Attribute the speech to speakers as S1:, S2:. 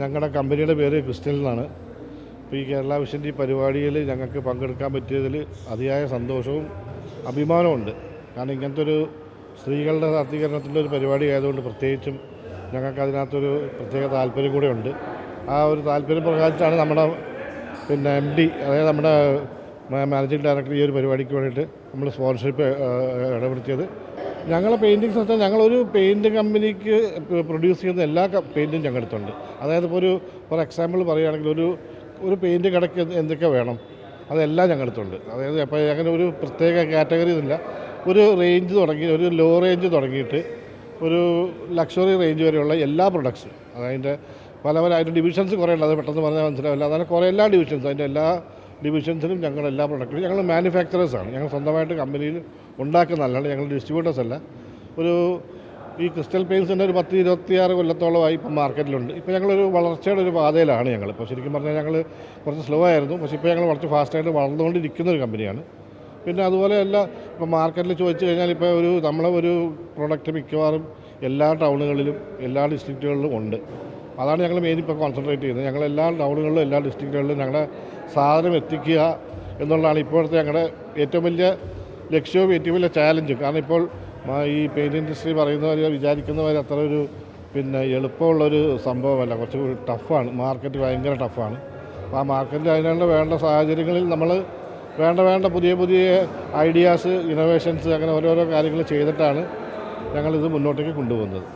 S1: ഞങ്ങളുടെ കമ്പനിയുടെ പേര് ക്രിസ്റ്റൽ എന്നാണ്. ഇപ്പോൾ ഈ കേരള വിഷൻ്റെ ഈ പരിപാടിയിൽ ഞങ്ങൾക്ക് പങ്കെടുക്കാൻ പറ്റിയതിൽ അതിയായ സന്തോഷവും അഭിമാനമുണ്ട്. കാരണം ഇങ്ങനത്തെ ഒരു സ്ത്രീകളുടെ ശാക്തീകരണത്തിൻ്റെ ഒരു പരിപാടി ആയതുകൊണ്ട് പ്രത്യേകിച്ചും ഞങ്ങൾക്ക് അതിനകത്തൊരു പ്രത്യേക താല്പര്യം കൂടെ ഉണ്ട്. ആ ഒരു താല്പര്യം പ്രകാശിച്ചാണ് നമ്മുടെ MD, അതായത് നമ്മുടെ മാനേജിംഗ് ഡയറക്ടർ ഈ ഒരു പരിപാടിക്ക് വേണ്ടിയിട്ട് നമ്മൾ സ്പോൺസർഷിപ്പ് ഇടപെടുത്തിയത്. ഞങ്ങളെ പെയിൻറ്റിങ്സ് വെച്ചാൽ ഞങ്ങളൊരു പെയിൻറ്റ് കമ്പനിക്ക് പ്രൊഡ്യൂസ് ചെയ്യുന്ന എല്ലാ പെയിൻറ്റും ഞങ്ങളുടെ അടുത്തുണ്ട്. അതായത് ഇപ്പോൾ ഫോർ എക്സാമ്പിൾ പറയുകയാണെങ്കിൽ ഒരു പെയിൻറ്റ് കടയ്ക്ക് എന്തൊക്കെ വേണം അതെല്ലാം ഞങ്ങളുടെ അടുത്തുണ്ട്. അതായത് അപ്പോൾ അങ്ങനെ ഒരു പ്രത്യേക കാറ്റഗറി ഇല്ല. ഒരു റേഞ്ച് തുടങ്ങി, ഒരു ലോ റേഞ്ച് തുടങ്ങിയിട്ട് ഒരു ലക്ഷറി റേഞ്ച് വരെയുള്ള എല്ലാ പ്രൊഡക്ട്സും, അതിൻ്റെ അതിൻ്റെ ഡിവിഷൻസ് കുറേ ഉണ്ട്. അത് പെട്ടെന്ന് പറഞ്ഞാൽ മനസ്സിലാവില്ല. അതാണ് കുറേ എല്ലാ ഡിവിഷൻസ്, അതിൻ്റെ എല്ലാ ഡിവിഷൻസിനും ഞങ്ങളുടെ എല്ലാ പ്രൊഡക്റ്റും ഞങ്ങൾ മാനുഫാക്ചറേഴ്സാണ്. ഞങ്ങൾ സ്വന്തമായിട്ട് കമ്പനിയിൽ ഉണ്ടാക്കുന്നതല്ലാണ്ട് ഞങ്ങൾ ഡിസ്ട്രിബ്യൂട്ടേഴ്സ് അല്ല. ഈ ക്രിസ്റ്റൽ പെയിൻറ്റ്സിൻ്റെ ഒരു 10-26 കൊല്ലത്തോളമായി ഇപ്പം മാർക്കറ്റിലുണ്ട്. ഇപ്പോൾ ഞങ്ങളൊരു വളർച്ചയുടെ ഒരു പാതയിലാണ് ഞങ്ങൾ. ഇപ്പോൾ ശരിക്കും പറഞ്ഞാൽ ഞങ്ങൾ കുറച്ച് സ്ലോ ആയിരുന്നു, പക്ഷേ ഇപ്പോൾ ഞങ്ങൾ കുറച്ച് ഫാസ്റ്റായിട്ട് വളർന്നുകൊണ്ടിരിക്കുന്ന ഒരു കമ്പനിയാണ്. പിന്നെ അതുപോലെയല്ല, ഇപ്പോൾ മാർക്കറ്റിൽ ചോദിച്ചു കഴിഞ്ഞാൽ ഇപ്പോൾ നമ്മളെ ഒരു പ്രൊഡക്റ്റ് മിക്കവാറും എല്ലാ ടൗണുകളിലും എല്ലാ ഡിസ്ട്രിക്റ്റുകളിലും ഉണ്ട്. അതാണ് ഞങ്ങൾ മെയിൻ ഇപ്പോൾ കോൺസെൻട്രേറ്റ് ചെയ്യുന്നത്. ഞങ്ങൾ എല്ലാ ടൗണുകളിലും എല്ലാ ഡിസ്ട്രിക്റ്റുകളിലും ഞങ്ങളുടെ സാധനം എത്തിക്കുക എന്നുള്ളതാണ് ഇപ്പോഴത്തെ ഞങ്ങളുടെ ഏറ്റവും വലിയ ലക്ഷ്യവും ഏറ്റവും വലിയ ചാലഞ്ചും. കാരണം ഇപ്പോൾ ഈ പെയിൻറ്റ് ഇൻഡസ്ട്രി വിചാരിക്കുന്നവർ അത്ര ഒരു എളുപ്പമുള്ളൊരു സംഭവമല്ല. കുറച്ച് ടഫാണ്, മാർക്കറ്റ് ഭയങ്കര ടഫാണ്. അപ്പോൾ ആ മാർക്കറ്റിൽ അതിനുള്ള വേണ്ട സാഹചര്യങ്ങളിൽ നമ്മൾ വേണ്ട പുതിയ ഐഡിയാസ്, ഇന്നോവേഷൻസ്, അങ്ങനെ ഓരോരോ കാര്യങ്ങൾ ചെയ്തിട്ടാണ് ഞങ്ങളിത് മുന്നോട്ടേക്ക് കൊണ്ടുപോകുന്നത്.